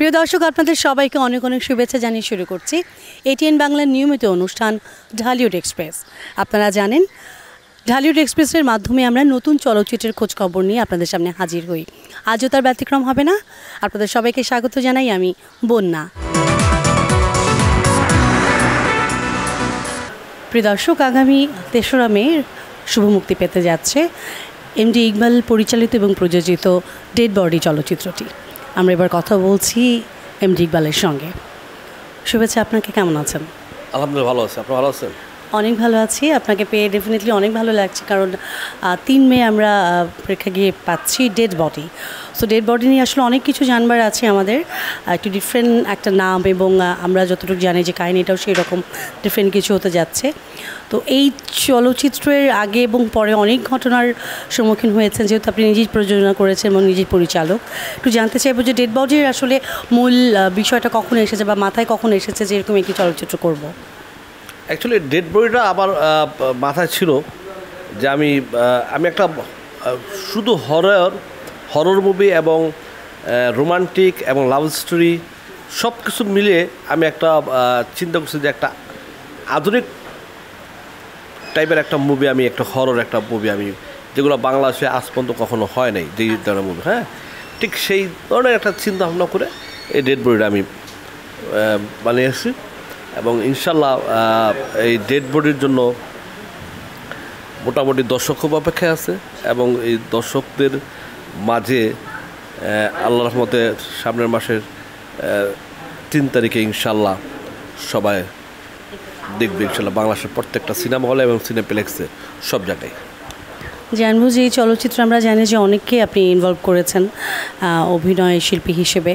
প্রিয় দর্শক, আপনাদের সবাইকে অনেক অনেক শুভেচ্ছা জানিয়ে শুরু করছি এটিএন বাংলার নিয়মিত অনুষ্ঠান ঢালিউড এক্সপ্রেস। আপনারা জানেন, ঢালিউড এক্সপ্রেসের মাধ্যমে আমরা নতুন চলচ্চিত্রের খোঁজ খবর নিয়ে আপনাদের সামনে হাজির হই। আজও তার ব্যতিক্রম হবে না। আপনাদের সবাইকে স্বাগত জানাই আমি বন্যা। প্রিয় দর্শক, আগামী ৩রা মে শুভ মুক্তি পেতে যাচ্ছে এমডি ইকবাল পরিচালিত এবং প্রযোজিত ডেড বডি চলচ্চিত্রটি। আমরা এবার কথা বলছি এমডি ইকবালের সঙ্গে। শুভেচ্ছা, আপনাকে কেমন আছেন? আলহামদুলিল্লাহ ভালো আছি। আপনি ভালো আছেন? অনেক ভালো আছি। আপনাকে পেয়ে ডেফিনেটলি অনেক ভালো লাগছে, কারণ ৩ মে আমরা প্রেক্ষাগৃহে পাচ্ছি dead body. So dead body নিয়ে আসলে অনেক কিছু জানবার আছে আমাদের। একটু ডিফারেন্ট একটা নাম, এবং আমরা যতটুকু জানি যে কাহিনিটাও সেই রকম ডিফারেন্ট কিছু হতে যাচ্ছে। তো এই চলচ্চিত্রের আগে এবং পরে অনেক ঘটনার সম্মুখীন হয়েছেন, যেহেতু আপনি নিজেই প্রযোজনা করেছেন এবং নিজের পরিচালক। একটু জানতে চাইবো যে ডেড বডির আসলে মূল বিষয়টা কখন এসেছে বা মাথায় কখন এসেছে যে এরকম একটি চলচ্চিত্র করব? অ্যাকচুয়ালি ডেড বডিটা আমার মাথায় ছিল যে আমি একটা শুধু হরর মুভি এবং রোমান্টিক এবং লাভ স্টোরি সব কিছু মিলিয়ে আমি একটা চিন্তা করছি যে একটা আধুনিক টাইপের একটা মুভি, আমি একটা হরর একটা মুভি, আমি যেগুলো বাংলাদেশে আজ পর্যন্ত কখনো হয় নাই, যেই ধরনের মুভি, হ্যাঁ, ঠিক সেই ধরনের একটা চিন্তা ভাবনা করে এই ডেড বডিটা আমি বানিয়েছি। এবং ইনশাল্লাহ এই ডেড বডির জন্য মোটামুটি দর্শক খুব অপেক্ষায় আছে, এবং এই দর্শকদের মাঝে আল্লাহর রহমতে সামনের মাসের ৩ তারিখে ইনশাল্লাহ সবাই দেখবে, ইনশাল্লাহ বাংলাদেশের প্রত্যেকটা সিনেমা হলে এবং সিনেপ্লেক্সে সব জায়গায়। জানবো যে এই চলচ্চিত্র আমরা জানি যে অনেককে আপনি ইনভলভ করেছেন অভিনয় শিল্পী হিসেবে।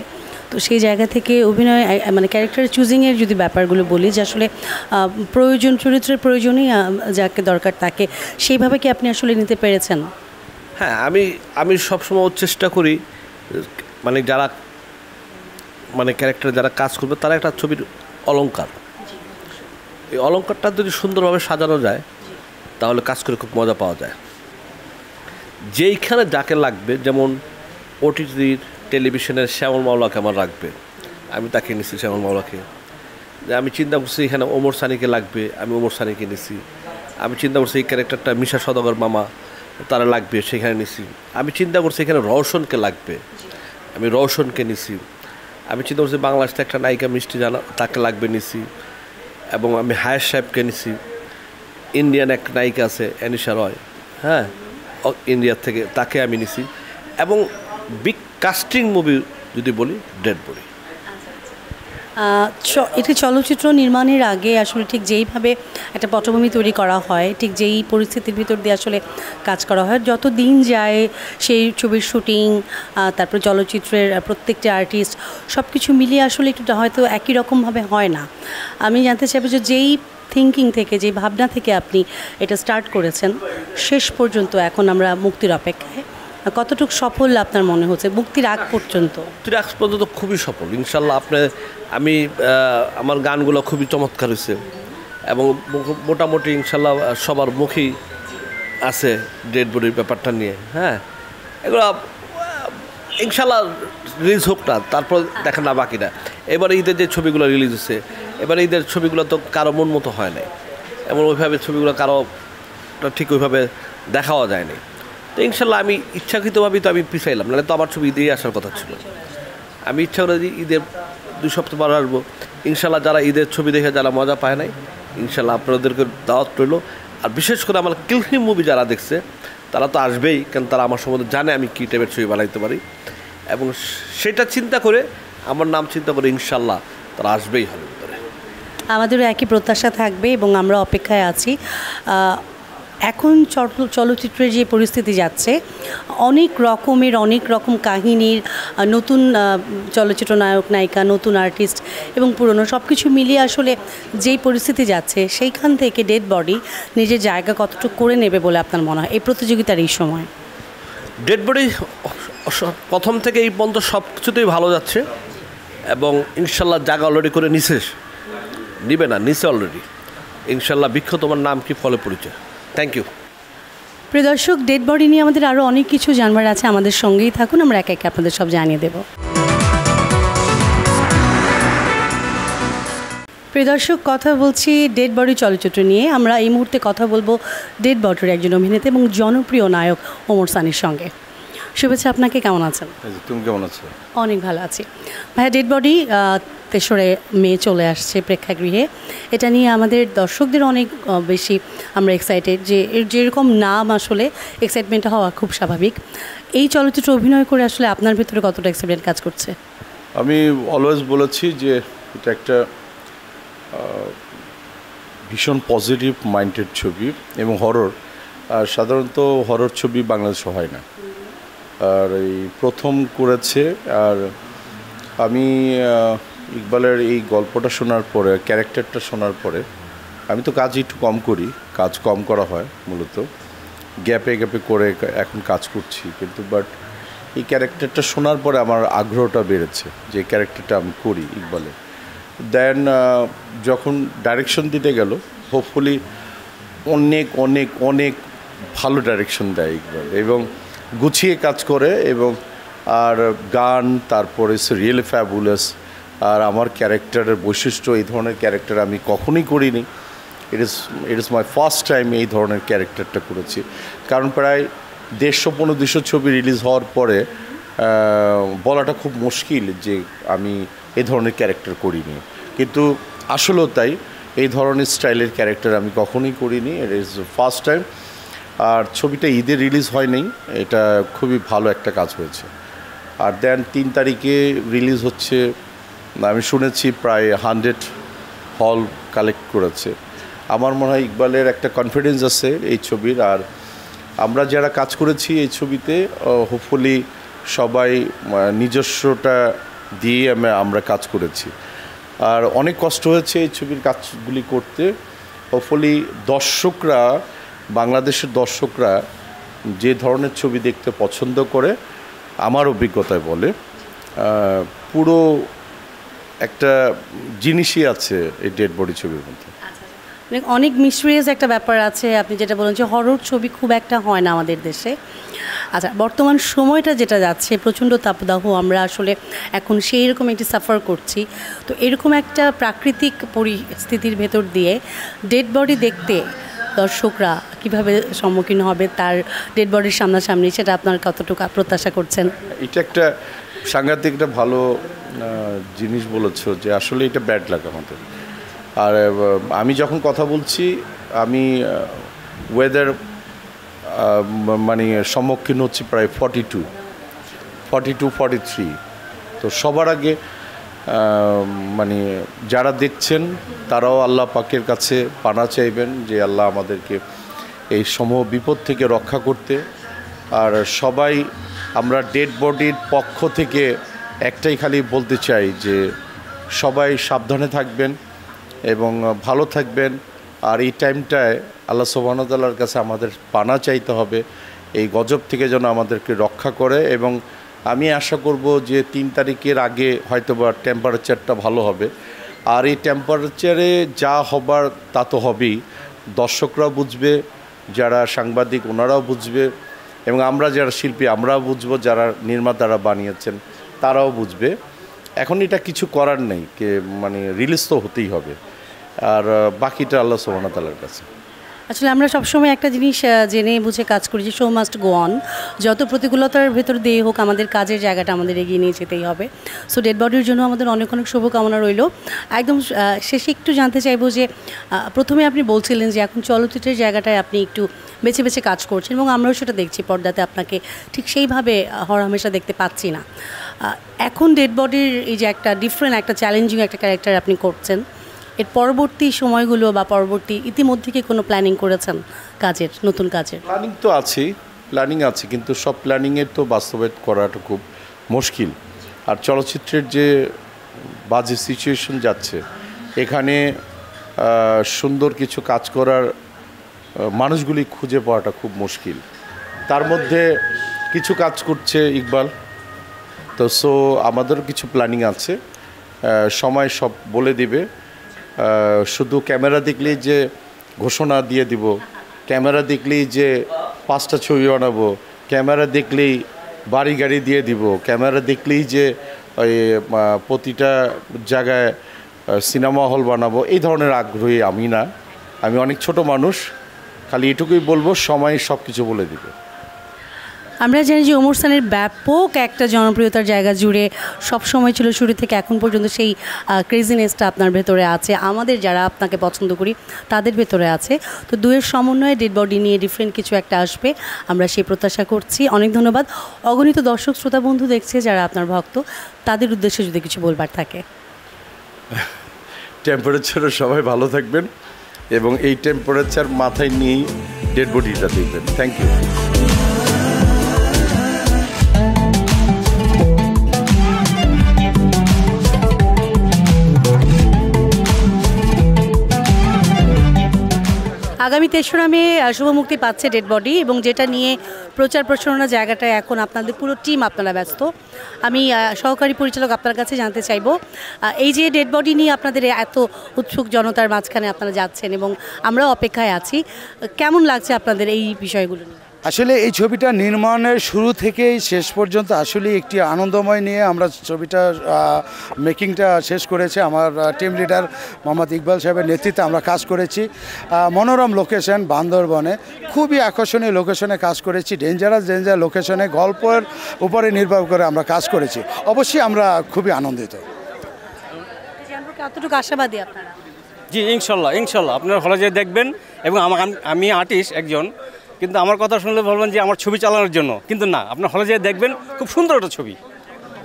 তো সেই জায়গা থেকে অভিনয় মানে ক্যারেক্টার চুজিংয়ের যদি ব্যাপারগুলো বলি, যে আসলে প্রয়োজন, চরিত্রের প্রয়োজনই যাকে দরকার তাকে, সেইভাবে কি আপনি আসলে নিতে পেরেছেন? হ্যাঁ, আমি সবসময় চেষ্টা করি, মানে যারা মানে ক্যারেক্টার যারা কাজ করবে তারা একটা ছবির অলংকার, এই অলংকারটা যদি সুন্দরভাবে সাজানো যায় তাহলে কাজ করে খুব মজা পাওয়া যায়। যেইখানে যাকে লাগবে, যেমন ওটিটির টেলিভিশনের শ্যামল মাওলাকে আমার রাখবে, আমি তাকে নিছি শ্যামল মাওলাকে। আমি চিন্তা করছি এখানে ওমর সানিকে লাগবে, আমি ওমর সানিকে নিছি। আমি চিন্তা করছি এই ক্যারেক্টারটা মিশা সওদাগর মামা তারা লাগবে, সেখানে নিছি। আমি চিন্তা করছি এখানে রওশনকে লাগবে, আমি রওশনকে নিছি। আমি চিন্তা করছি বাংলাদেশে একটা নায়িকা মিষ্টি জানা, তাকে লাগবে, নিছি। এবং আমি হায়ার সাহেবকে নিছি। ইন্ডিয়ান একটা নায়িকা আছে অ্যানিশা রয়, হ্যাঁ, ইন্ডিয়ার থেকে, তাকে আমি নিছি। এবং বিগ কাস্টিং মুভি যদি বলি, ডেড বডি। একটি চলচ্চিত্র নির্মাণের আগে আসলে ঠিক যেইভাবে একটা পটভূমি তৈরি করা হয়, ঠিক যেই পরিস্থিতির ভিতর দিয়ে আসলে কাজ করা হয়, যত দিন যায় সেই ছবির শুটিং, তারপর চলচ্চিত্রের প্রত্যেকটি আর্টিস্ট সব কিছু মিলিয়ে আসলে একটু হয়তো একই রকমভাবে হয় না। আমি জানতে চাইবো যে যেই থিঙ্কিং থেকে, যেই ভাবনা থেকে আপনি এটা স্টার্ট করেছেন, শেষ পর্যন্ত এখন আমরা মুক্তির অপেক্ষায়, কতটুকু সফল আপনার মনে হচ্ছে মুক্তির আগ পর্যন্ত? মুক্তির আগ পর্যন্ত খুবই সফল ইনশাল্লাহ। আমি আমার গানগুলো খুবই চমৎকার হয়েছে, এবং মোটামুটি ইনশাল্লাহ সবার মুখেই আছে ডেড বডির ব্যাপারটা নিয়ে। হ্যাঁ, এগুলো ইনশাল্লাহ রিলিজ হোক না, তারপর দেখেন না বাকিটা। এবারে ঈদের যে ছবিগুলো রিলিজ হচ্ছে, এবারে ঈদের ছবিগুলো তো কারো মন মতো হয় নাই, এমন ওইভাবে ছবিগুলো কারো ঠিক ওইভাবে দেখাও যায়নি। তো ইনশাল্লাহ আমি ইচ্ছাকৃতভাবেই তো আমি পিছাইলাম, নাহলে তো আমার ছবি ঈদেই আসার কথা ছিল। আমি ইচ্ছা করে যে ঈদের 2 সপ্তাহ পর আসবো। ইনশাল্লাহ যারা ঈদের ছবি দেখে যারা মজা পায় নাই, ইনশাল্লাহ আপনাদেরকে দাওয়াত রইল। আর বিশেষ করে আমার কিলফিল্ম মুভি যারা দেখছে তারা তো আসবেই, কারণ তারা আমার সম্বন্ধে জানে আমি কী টাইপের ছবি বানাইতে পারি, এবং সেটা চিন্তা করে, আমার নাম চিন্তা করে ইনশাল্লাহ তারা আসবেই হবে ভিতরে। আমাদেরও একই প্রত্যাশা থাকবে এবং আমরা অপেক্ষায় আছি। এখন চলচ্চিত্রের যে পরিস্থিতি যাচ্ছে, অনেক রকম কাহিনীর, নতুন চলচ্চিত্র নায়ক নায়িকা, নতুন আর্টিস্ট এবং পুরনো সব কিছু মিলিয়ে আসলে যেই পরিস্থিতি যাচ্ছে, সেইখান থেকে ডেড বডি নিজের জায়গা কতটুকু করে নেবে বলে আপনার মনে হয় এই প্রতিযোগিতার এই সময়? ডেড বডি প্রথম থেকে এই পর্যন্ত সব কিছুতেই ভালো যাচ্ছে, এবং ইনশাল্লাহ জায়গা অলরেডি করে নিবে না, নিচে অলরেডি। ইনশাল্লাহ বৃক্ষ তোমার নাম কি, ফলে পরিচয়। Thank you. প্রিয় দর্শক, ডেড বডি নিয়ে আমাদের আরও অনেক কিছু জানবার আছে, আমাদের সঙ্গেই থাকুন, আমরা একে একে আপনাদের সব জানিয়ে দেব। প্রিয় দর্শক, কথা বলছি ডেড বডি চলচ্চিত্র নিয়ে। আমরা এই মুহূর্তে কথা বলবো ডেড বডির একজন অভিনেতা এবং জনপ্রিয় নায়ক ওমর সানির সঙ্গে। শুভেচ্ছা আপনাকে, কেমন আছেন? তুমি কেমন আছো? অনেক ভালো আছি ভাইয়া। ডেড বডি 3রা মে চলে আসছে প্রেক্ষাগৃহে। এটা নিয়ে আমাদের দর্শকদের অনেক বেশি আমরা এক্সাইটেড, যে এর যেরকম নাম আসলে এক্সাইটমেন্ট হওয়া খুব স্বাভাবিক। এই চলচ্চিত্র অভিনয় করে আসলে আপনার ভিতরে কতটা এক্সাইটমেন্ট কাজ করছে? আমি অলওয়েজ বলেছি যে এটা একটা ভীষণ পজিটিভ মাইন্ডেড ছবি এবং হরর। আর সাধারণত হরর ছবি বাংলাদেশে হয় না, আর এই প্রথম করেছে। আর আমি ইকবালের এই গল্পটা শোনার পরে, ক্যারেক্টারটা শোনার পরে, আমি তো কাজ একটু কম করি, কাজ কম করা হয় মূলত, গ্যাপে গ্যাপে করে এখন কাজ করছি, কিন্তু বাট এই ক্যারেক্টারটা শোনার পরে আমার আগ্রহটা বেড়েছে যে ক্যারেক্টারটা আমি করি ইকবালের। দেন যখন ডাইরেকশন দিতে গেল, হোপফুলি অনেক অনেক অনেক ভালো ডাইরেকশন দেয় ইকবাল এবং গুছিয়ে কাজ করে, এবং আর গান, তারপরে রিয়েলি ফ্যাবুলাস। আর আমার ক্যারেক্টারের বৈশিষ্ট্য, এই ধরনের ক্যারেক্টার আমি কখনোই করিনি। It is my first time এই ধরনের ক্যারেক্টারটা করেছি। কারণ প্রায় 150-200 ছবি রিলিজ হওয়ার পরে বলাটা খুব মুশকিল যে আমি এই ধরনের ক্যারেক্টার করিনি, কিন্তু আসলেও তাই, এই ধরনের স্টাইলের ক্যারেক্টার আমি কখনোই করিনি। It is first time. আর ছবিটা ঈদে রিলিজ হয়নি, এটা খুবই ভালো একটা কাজ হয়েছে। আর দেন 3 তারিখে রিলিজ হচ্ছে। আমি শুনেছি প্রায় 100 হল কালেক্ট করেছে। আমার মনে হয় ইকবালের একটা কনফিডেন্স আছে এই ছবির। আর আমরা যারা কাজ করেছি এই ছবিতে, হোপফুলি সবাই নিজস্বটা দিয়ে আমরা কাজ করেছি। আর অনেক কষ্ট হয়েছে এই ছবির কাজগুলি করতে। হোপফুলি দর্শকরা, বাংলাদেশের দর্শকরা যে ধরনের ছবি দেখতে পছন্দ করে, আমার অভিজ্ঞতায় বলে পুরো একটা জিনিসই আছে এই ডেড বডি ছবির মধ্যে। অনেক মিস্টেরিয়াস একটা ব্যাপার আছে। আপনি যেটা বলেন যে হরর ছবি খুব একটা হয় না আমাদের দেশে। আচ্ছা, বর্তমান সময়টা যেটা যাচ্ছে, প্রচণ্ড তাপদাহ, আমরা আসলে এখন সেই রকম একটি সাফার করছি। তো এরকম একটা প্রাকৃতিক পরিস্থিতির ভেতর দিয়ে ডেড বডি দেখতে দর্শকরা কিভাবে সম্মুখীন হবে, তার ডেড বডির সামনাসামনি, সেটা আপনার কতটুকু প্রত্যাশা করছেন? এটা একটা সাংঘাতিক একটা ভালো জিনিস বলেছো যে আসলে এটা ব্যাড লাগে আমাদের। আর আমি যখন কথা বলছি, আমি ওয়েদার মানে সম্মুখীন হচ্ছি প্রায় 42-43। তো সবার আগে মানে যারা দেখছেন তারাও আল্লাহ পাকের কাছে পানা চাইবেন যে আল্লাহ আমাদেরকে এই সমূহ বিপদ থেকে রক্ষা করতে। আর সবাই আমরা ডেড বডির পক্ষ থেকে একটাই খালি বলতে চাই যে সবাই সাবধানে থাকবেন এবং ভালো থাকবেন। আর এই টাইমটায় আল্লাহ সুবহানাহু ওয়া তাআলার কাছে আমাদের পানা চাইতে হবে এই গজব থেকে যেন আমাদেরকে রক্ষা করে। এবং আমি আশা করব যে 3 তারিখের আগে হয়তোবা টেম্পারেচারটা ভালো হবে। আর এই টেম্পারেচারে যা হবার তা তো হবেই, দর্শকরাও বুঝবে, যারা সাংবাদিক ওনারাও বুঝবে, এবং আমরা যারা শিল্পী আমরাও বুঝবো, যারা নির্মাতারা বানিয়েছেন তারাও বুঝবে। এখন এটা কিছু করার নেই, কে মানে রিলিজ তো হতেই হবে। আর বাকিটা আল্লাহ সুবহানাহু ওয়া তাআলার কাছে। আসলে আমরা সবসময় একটা জিনিস জেনে বুঝে কাজ করি যে শো মাস্ট গো অন। যত প্রতিকূলতার ভেতর দিয়ে হোক, আমাদের কাজের জায়গাটা আমাদের এগিয়ে নিয়ে যেতেই হবে। সো ডেড বডির জন্য আমাদের অনেক অনেক শুভকামনা রইল। একদম শেষে একটু জানতে চাইবো যে প্রথমে আপনি বলছিলেন যে এখন চলচ্চিত্রের জায়গাটায় আপনি একটু বেছে বেছে কাজ করছেন, এবং আমরাও সেটা দেখছি পর্দাতে আপনাকে ঠিক সেইভাবে হরহামেশা দেখতে পাচ্ছি না। এখন ডেড বডির এই যে একটা ডিফারেন্ট, একটা চ্যালেঞ্জিং একটা ক্যারেক্টার আপনি করছেন, এর পরবর্তী সময়গুলো বা পরবর্তী ইতিমধ্যে কি কোনো প্ল্যানিং করেছেন কাজের, নতুন কাজের? প্ল্যানিং তো আছে, কিন্তু সব প্ল্যানিংয়ের তো বাস্তবায়ন করাটা খুব মুশকিল। আর চলচ্চিত্রের যে বাজে সিচুয়েশন যাচ্ছে, এখানে সুন্দর কিছু কাজ করার মানুষগুলি খুঁজে পাওয়াটা খুব মুশকিল। তার মধ্যে কিছু কাজ করছে ইকবাল, তো সো আমাদেরও কিছু প্ল্যানিং আছে, সময় সব বলে দিবে। শুধু ক্যামেরা দেখলেই যে ঘোষণা দিয়ে দিব, ক্যামেরা দেখলেই যে 5টা ছবি বানাবো, ক্যামেরা দেখলেই বাড়ি গাড়ি দিয়ে দিব, ক্যামেরা দেখলেই যে ওই প্রতিটা জায়গায় সিনেমা হল বানাবো, এই ধরনের আগ্রহী আমি না। আমি অনেক ছোট মানুষ, খালি এটুকুই বলবো, সময় সব কিছু বলে দিবে। আমরা জানি যে ওমর সানির ব্যাপক একটা জনপ্রিয়তার জায়গা জুড়ে সব সময় ছিল, শুরু থেকে এখন পর্যন্ত সেই ক্রেজিনেসটা আপনার ভেতরে আছে, আমাদের যারা আপনাকে পছন্দ করি তাদের ভেতরে আছে। তো দুয়ের সমন্বয়ে ডেড বডি নিয়ে ডিফারেন্ট কিছু একটা আসবে, আমরা সেই প্রত্যাশা করছি। অনেক ধন্যবাদ। অগণিত দর্শক শ্রোতা বন্ধু দেখছে যারা আপনার ভক্ত, তাদের উদ্দেশ্যে যদি কিছু বলবার থাকে। টেম্পারেচারে সবাই ভালো থাকবেন এবং এই টেম্পারেচার মাথায় নিয়েই ডেড বডিটা দেখবেন। Thank you. আগামী 3রা মে শুভ মুক্তি পাচ্ছে ডেড বডি, এবং যেটা নিয়ে প্রচার প্রচারণা জায়গাটায় এখন আপনাদের পুরো টিম আপনারা ব্যস্ত। আমি সহকারী পরিচালক আপনার কাছে জানতে চাইব, এই যে ডেড বডি নিয়ে আপনাদের এত উৎসুক জনতার মাঝখানে আপনারা যাচ্ছেন এবং আমরাও অপেক্ষায় আছি, কেমন লাগছে আপনাদের এই বিষয়গুলো নিয়ে? আসলে এই ছবিটা নির্মাণের শুরু থেকেই শেষ পর্যন্ত আসলে একটি আনন্দময় নিয়ে আমরা ছবিটা মেকিংটা শেষ করেছি। আমার টিম লিডার মোহাম্মদ ইকবাল সাহেবের নেতৃত্বে আমরা কাজ করেছি। মনোরম লোকেশন, বান্দরবনে খুবই আকর্ষণীয় লোকেশনে কাজ করেছি। ডেঞ্জার লোকেশনে, গল্পের উপরে নির্ভর করে আমরা কাজ করেছি। অবশ্যই আমরা খুবই আনন্দিত। কতটুকু আশাবাদী আপনারা? জি, ইনশাল্লাহ আপনারা হলে যেয়ে দেখবেন। এবং আমি আর্টিস্ট একজন, কিন্তু আমার কথা শুনলে বলবেন যে আমার ছবি চালানোর জন্য, কিন্তু না, আপনার হলে যেয়ে দেখবেন, খুব সুন্দর একটা ছবি।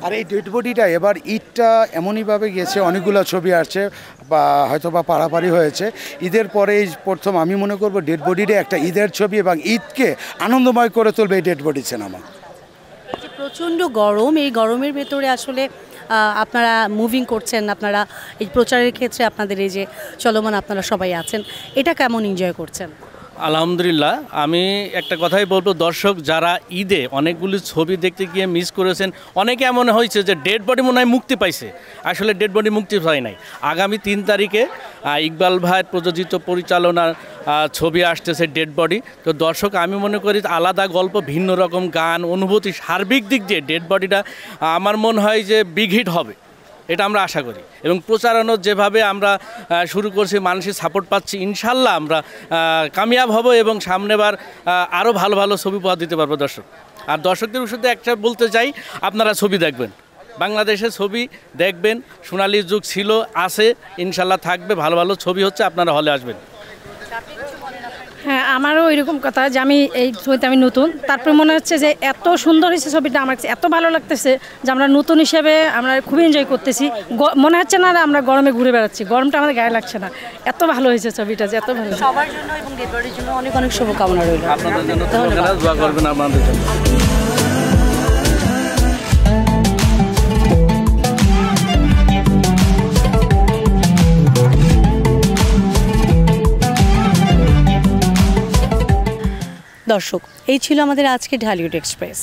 আর এই ডেড বডিটা এবার ঈদটা এমনইভাবে গেছে, অনেকগুলো ছবি আসছে বা হয়তো বা পাড়াপাড়ি হয়েছে। ঈদের পরে এই প্রথম আমি মনে করব ডেড বডিটা একটা ঈদের ছবি এবং ঈদকে আনন্দময় করে তুলবে এই ডেড বডি সিনেমা। প্রচণ্ড গরম, এই গরমের ভেতরে আসলে আপনারা মুভিং করছেন, আপনারা এই প্রচারের ক্ষেত্রে আপনাদের এই যে চলমান আপনারা সবাই আছেন, এটা কেমন এনজয় করছেন? আলহামদুলিল্লাহ। আমি একটা কথাই বলবো, দর্শক যারা ঈদে অনেকগুলি ছবি দেখতে গিয়ে মিস করেছেন, অনেকে এমন হয়েছে যে ডেড বডি মনে হয় মুক্তি পাইছে, আসলে ডেড বডি মুক্তি পায় নাই। আগামী 3 তারিখে ইকবাল ভাইয়ের প্রযোজিত পরিচালনার ছবি আসতেছে ডেড বডি। তো দর্শক, আমি মনে করি আলাদা গল্প, ভিন্ন রকম গান, অনুভূতি, সার্বিক দিক দিয়ে ডেড বডিটা আমার মনে হয় যে বিগ হিট হবে, এটা আমরা আশা করি। এবং প্রচারণা যেভাবে আমরা শুরু করছি, মানুষের সাপোর্ট পাচ্ছি, ইনশাল্লাহ আমরা কামিয়াব হব এবং সামনেবার আরও ভালো ভালো ছবি উপহার দিতে পারবো দর্শক। আর দর্শকদের শুধু একটা বলতে চাই, আপনারা ছবি দেখবেন, বাংলাদেশের ছবি দেখবেন। সোনালী যুগ ছিল, আছে, ইনশাল্লাহ থাকবে, ভালো ভালো ছবি হচ্ছে, আপনারা হলে আসবেন। হ্যাঁ, আমারও এরকম কথা যে আমি এই ছবিতে আমি নতুন, তারপরে মনে হচ্ছে যে এত সুন্দর হয়েছে ছবিটা, আমার কাছে এত ভালো লাগতেছে যে আমরা নতুন হিসেবে আমরা খুবই এনজয় করতেছি। মনে হচ্ছে না আমরা গরমে ঘুরে বেড়াচ্ছি, গরমটা আমাদের গায়ে লাগছে না, এত ভালো হয়েছে ছবিটা, যে এত ভালো। সবার জন্য এবং ডেড বডির জন্য অনেক অনেক শুভকামনা রইল। আপনাদের জন্য দোয়া করবেন, আমাদের জন্য। দর্শক, এই ছিল আমাদের আজকে ঢালিউড এক্সপ্রেস।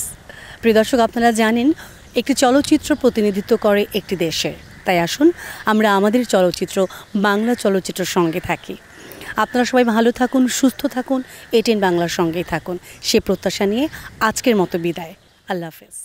প্রিয় দর্শক, আপনারা জানেন একটি চলচ্চিত্র প্রতিনিধিত্ব করে একটি দেশের, তাই আসুন আমরা আমাদের চলচ্চিত্র, বাংলা চলচ্চিত্রের সঙ্গে থাকি। আপনারা সবাই ভালো থাকুন, সুস্থ থাকুন, এটিএন বাংলার সঙ্গেই থাকুন, সে প্রত্যাশা নিয়ে আজকের মতো বিদায়। আল্লাহ হাফেজ।